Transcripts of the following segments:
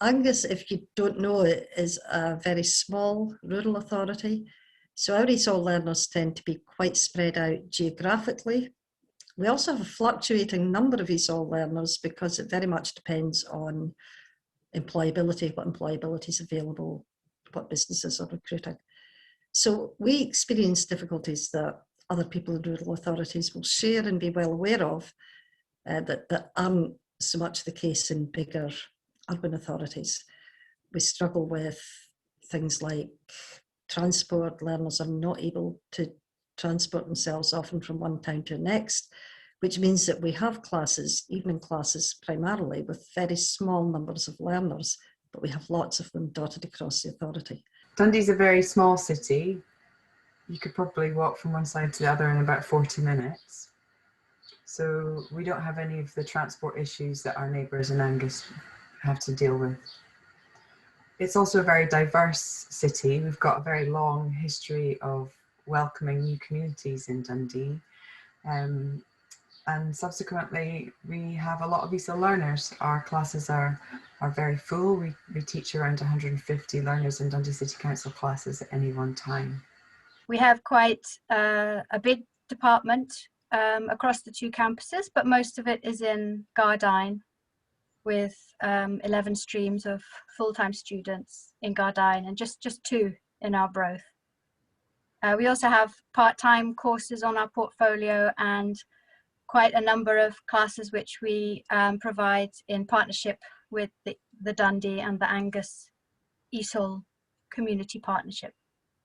Angus, if you don't know it, is a very small rural authority. So our ESOL learners tend to be quite spread out geographically. We also have a fluctuating number of ESOL learners because it very much depends on employability, what employability is available, what businesses are recruiting. So we experience difficulties that other people in rural authorities will share and be well aware of that aren't so much the case in bigger urban authorities. We struggle with things like transport. Learners are not able to transport themselves often from one town to the next, which means that we have classes, evening classes primarily, with very small numbers of learners, but we have lots of them dotted across the authority. Dundee's a very small city. You could probably walk from one side to the other in about 40 minutes. So we don't have any of the transport issues that our neighbours in Angus have to deal with. It's also a very diverse city. We've got a very long history of welcoming new communities in Dundee. And subsequently, we have a lot of ESOL learners. Our classes are very full. We teach around 150 learners in Dundee City Council classes at any one time. We have quite a big department across the two campuses, but most of it is in Gardyne, with 11 streams of full-time students in Gardyne and just 2 in Arbroath. We also have part-time courses on our portfolio and quite a number of classes which we provide in partnership with the Dundee and the Angus ESOL Community Partnership.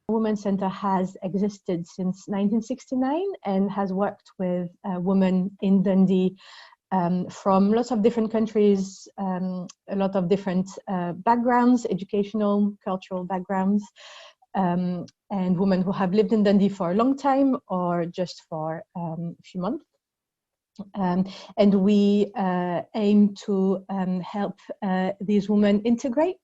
The Women's Centre has existed since 1969 and has worked with women in Dundee from lots of different countries, a lot of different backgrounds, educational, cultural backgrounds, and women who have lived in Dundee for a long time or just for a few months. And we aim to help these women integrate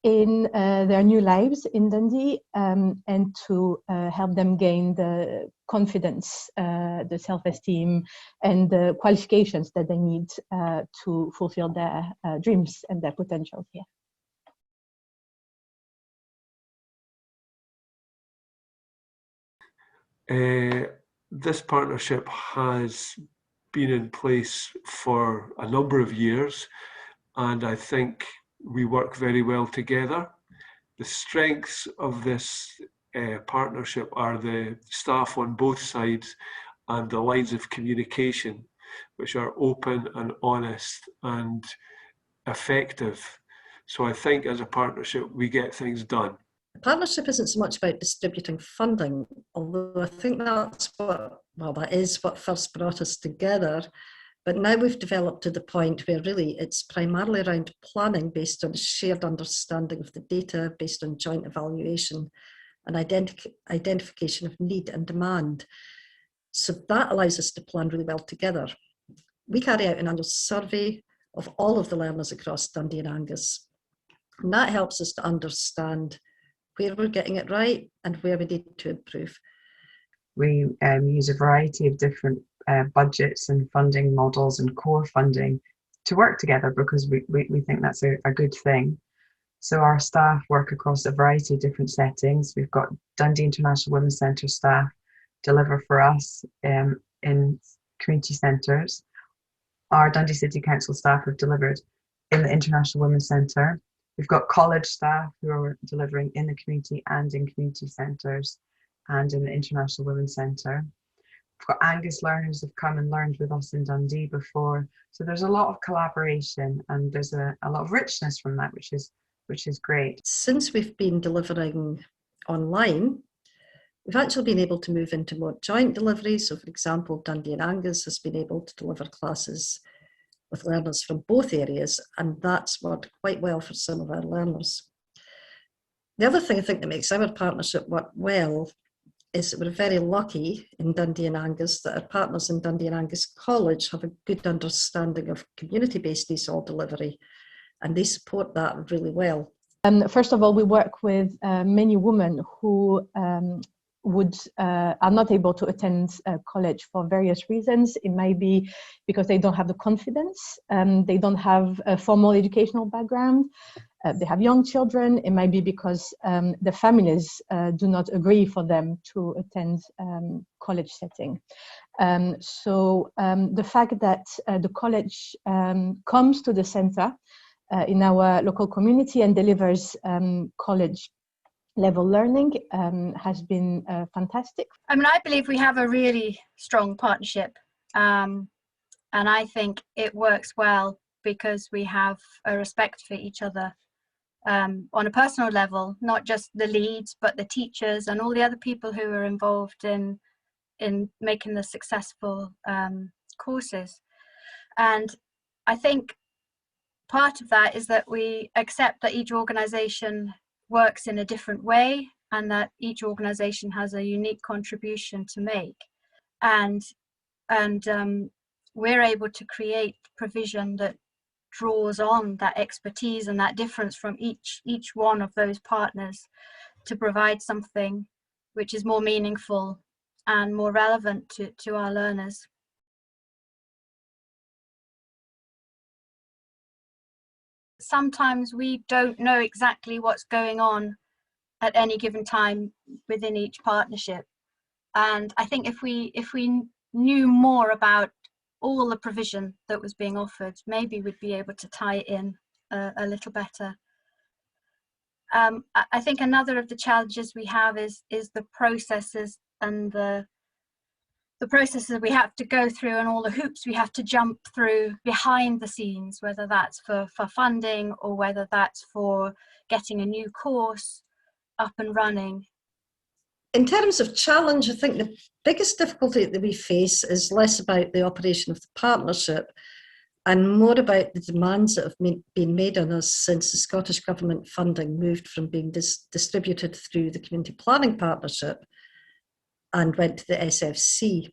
in their new lives in Dundee and to help them gain the confidence, the self-esteem and the qualifications that they need to fulfill their dreams and their potential here. This partnership has been in place for a number of years, and I think we work very well together. The strengths of this partnership are the staff on both sides and the lines of communication, which are open and honest and effective. So I think as a partnership, we get things done. The partnership isn't so much about distributing funding, although I think that is what first brought us together. But now we've developed to the point where really it's primarily around planning based on a shared understanding of the data, based on joint evaluation and identification of need and demand. So that allows us to plan really well together. We carry out an annual survey of all of the learners across Dundee and Angus. And that helps us to understand where we're getting it right and where we need to improve. We use a variety of different budgets and funding models and core funding to work together because we think that's a good thing. So our staff work across a variety of different settings. We've got Dundee International Women's Centre staff deliver for us in community centres. Our Dundee City Council staff have delivered in the International Women's Centre. We've got college staff who are delivering in the community and in community centres and in the International Women's Centre. We've got Angus learners who've come and learned with us in Dundee before. So there's a lot of collaboration and there's a lot of richness from that, which is great. Since we've been delivering online, we've actually been able to move into more joint delivery. So for example, Dundee and Angus has been able to deliver classes with learners from both areas, and that's worked quite well for some of our learners. The other thing I think that makes our partnership work well is that we're very lucky in Dundee and Angus that our partners in Dundee and Angus College have a good understanding of community-based ESOL delivery, and they support that really well. First of all, we work with many women who are not able to attend college for various reasons. It might be because they don't have the confidence, they don't have a formal educational background, they have young children. It might be because the families do not agree for them to attend college setting. So the fact that the college comes to the center in our local community and delivers college level learning has been fantastic. I mean, I believe we have a really strong partnership, and I think it works well because we have a respect for each other on a personal level, not just the leads, but the teachers and all the other people who are involved in making the successful courses. And I think part of that is that we accept that each organization works in a different way and that each organization has a unique contribution to make. And we're able to create provision that draws on that expertise and that difference from each one of those partners to provide something which is more meaningful and more relevant to our learners. Sometimes we don't know exactly what's going on at any given time within each partnership. And I think if we knew more about all the provision that was being offered, maybe we'd be able to tie it in a little better. I think another of the challenges we have is the processes and the processes we have to go through and all the hoops we have to jump through behind the scenes, whether that's for funding or whether that's for getting a new course up and running. In terms of challenge, I think the biggest difficulty that we face is less about the operation of the partnership and more about the demands that have been made on us since the Scottish Government funding moved from being distributed through the Community Planning Partnership and went to the SFC.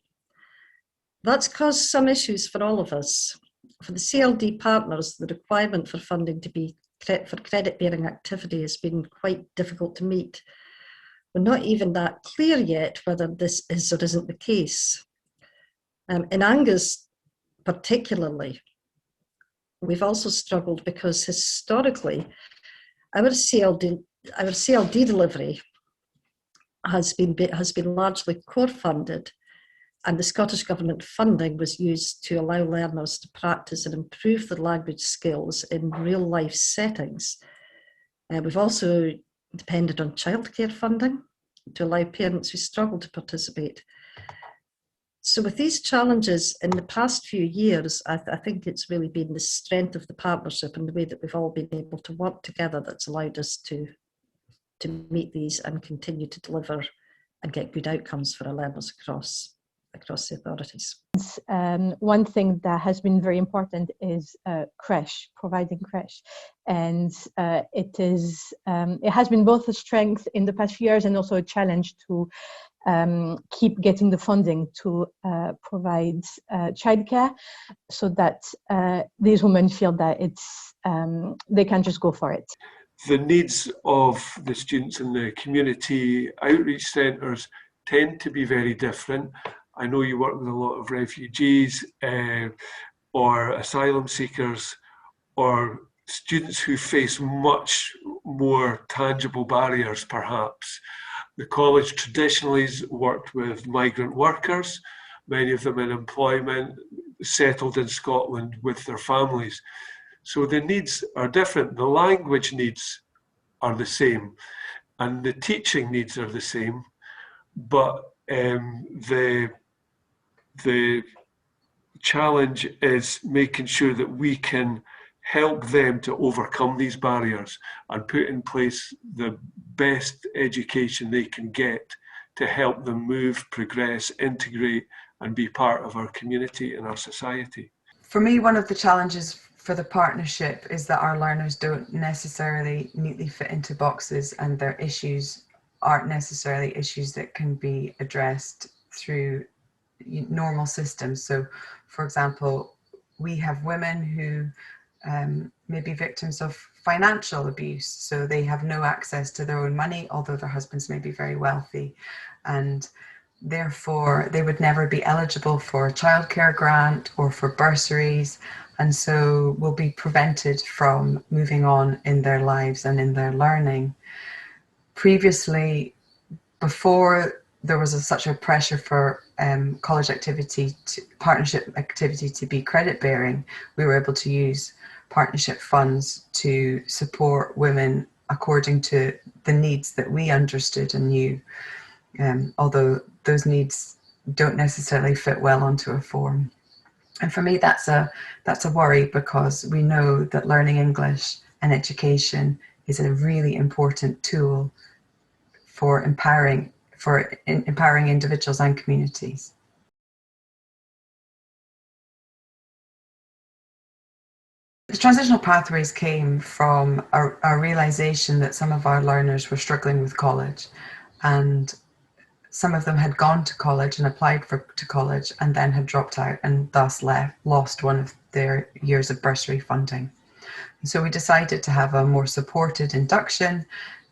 That's caused some issues for all of us. For the CLD partners, the requirement for funding to be for credit-bearing activity has been quite difficult to meet. We're not even that clear yet whether this is or isn't the case. In Angus particularly, we've also struggled because historically our CLD delivery has been largely core funded, and the Scottish Government funding was used to allow learners to practice and improve their language skills in real life settings. We've also depended on childcare funding to allow parents who struggle to participate. So with these challenges in the past few years, I think it's really been the strength of the partnership and the way that we've all been able to work together that's allowed us to meet these and continue to deliver and get good outcomes for our learners across the authorities. One thing that has been very important is creche, providing creche, and it has been both a strength in the past few years and also a challenge to keep getting the funding to provide childcare, so that these women feel that they can just go for it. The needs of the students in the community outreach centres tend to be very different. I know you work with a lot of refugees or asylum seekers or students who face much more tangible barriers perhaps. The college traditionally has worked with migrant workers, many of them in employment, settled in Scotland with their families. So the needs are different. The language needs are the same and the teaching needs are the same, but the challenge is making sure that we can help them to overcome these barriers and put in place the best education they can get to help them move, progress, integrate, and be part of our community and our society. For me, one of the challenges for the partnership is that our learners don't necessarily neatly fit into boxes, and their issues aren't necessarily issues that can be addressed through normal systems. So, for example, we have women who may be victims of financial abuse, so they have no access to their own money, although their husbands may be very wealthy. and therefore they would never be eligible for a childcare grant or for bursaries, and so will be prevented from moving on in their lives and in their learning. Previously, before there was such a pressure for college activity, partnership activity to be credit bearing, we were able to use partnership funds to support women according to the needs that we understood and knew, although those needs don't necessarily fit well onto a form. And for me, that's a worry, because we know that learning English and education is a really important tool for empowering individuals and communities. The Transitional Pathways came from a realization that some of our learners were struggling with college, and some of them had gone to college and applied to college and then had dropped out and thus lost one of their years of bursary funding. So we decided to have a more supported induction,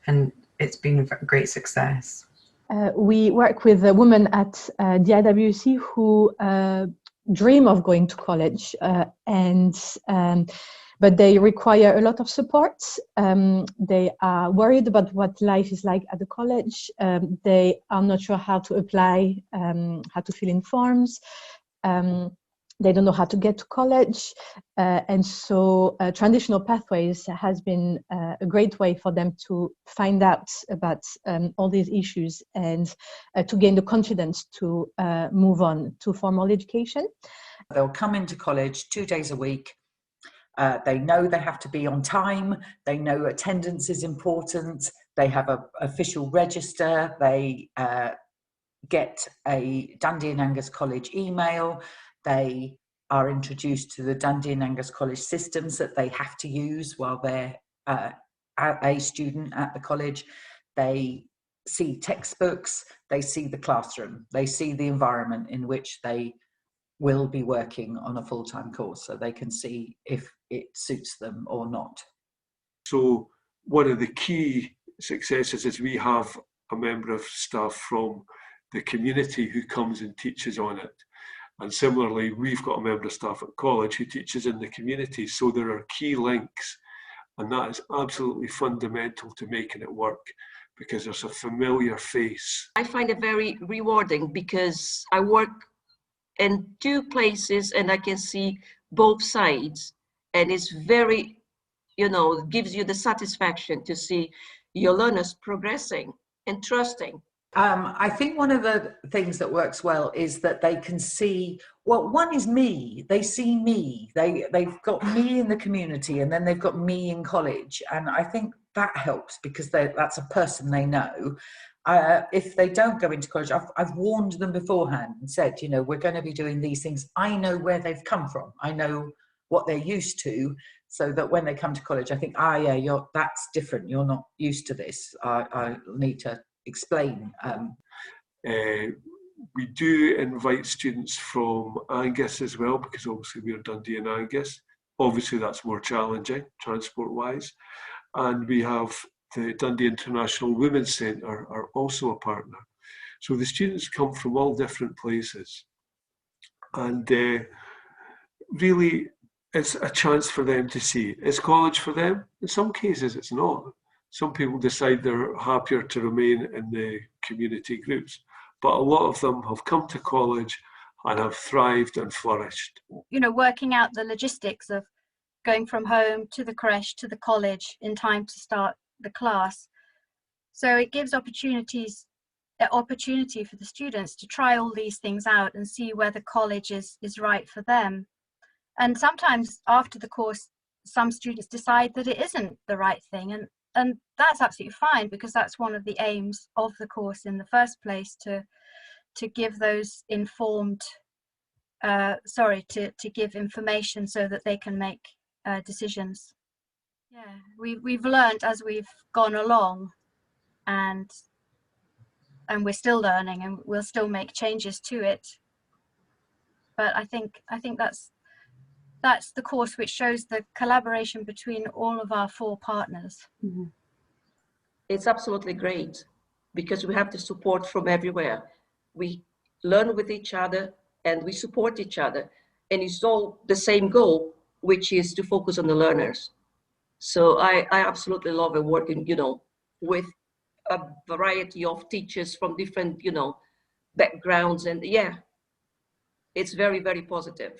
and it's been a great success. We work with a women at the IWC who dream of going to college, but they require a lot of support. They are worried about what life is like at the college. They are not sure how to apply, how to fill in forms. They don't know how to get to college. And so Transitional Pathways has been a great way for them to find out about all these issues and to gain the confidence to move on to formal education. They'll come into college 2 days a week. They know they have to be on time. They know attendance is important. They have an official register. They get a Dundee Angus College email. They are introduced to the Dundee Angus College systems that they have to use while they're a student at the college. They see textbooks. They see the classroom. They see the environment in which they will be working on a full-time course, so they can see if it suits them or not. So one of the key successes is we have a member of staff from the community who comes and teaches on it. And similarly, we've got a member of staff at college who teaches in the community. So there are key links, and that is absolutely fundamental to making it work, because there's a familiar face. I find it very rewarding because I work in 2 places and I can see both sides, and it's very, gives you the satisfaction to see your learners progressing and trusting. I think one of the things that works well is that they can see, well, one is me. They see me. They've got me in the community, and then they've got me in college. And I think that helps, because that's a person they know. If they don't go into college, I've warned them beforehand and said, we're going to be doing these things. I know where they've come from. I know what they're used to, so that when they come to college, I think, that's different. You're not used to this. I need to explain. We do invite students from Angus as well, because obviously we're Dundee and Angus. Obviously that's more challenging transport-wise. And we have the Dundee International Women's Centre are also a partner. So the students come from all different places. And really, it's a chance for them to see, is college for them? In some cases it's not. Some people decide they're happier to remain in the community groups, but a lot of them have come to college and have thrived and flourished. Working out the logistics of going from home to the creche to the college in time to start the class. So it gives opportunity for the students to try all these things out and see whether college is right for them. And sometimes after the course, some students decide that it isn't the right thing, and that's absolutely fine, because that's one of the aims of the course in the first place, to give those informed to give information so that they can make decisions. We've learned as we've gone along, and we're still learning, and we'll still make changes to it. But I think that's the course which shows the collaboration between all of our 4 partners. It's absolutely great. because we have the support from everywhere. We learn with each other and we support each other. And it's all the same goal, which is to focus on the learners. So I absolutely love working, with a variety of teachers from different, backgrounds. And yeah, it's very, very positive.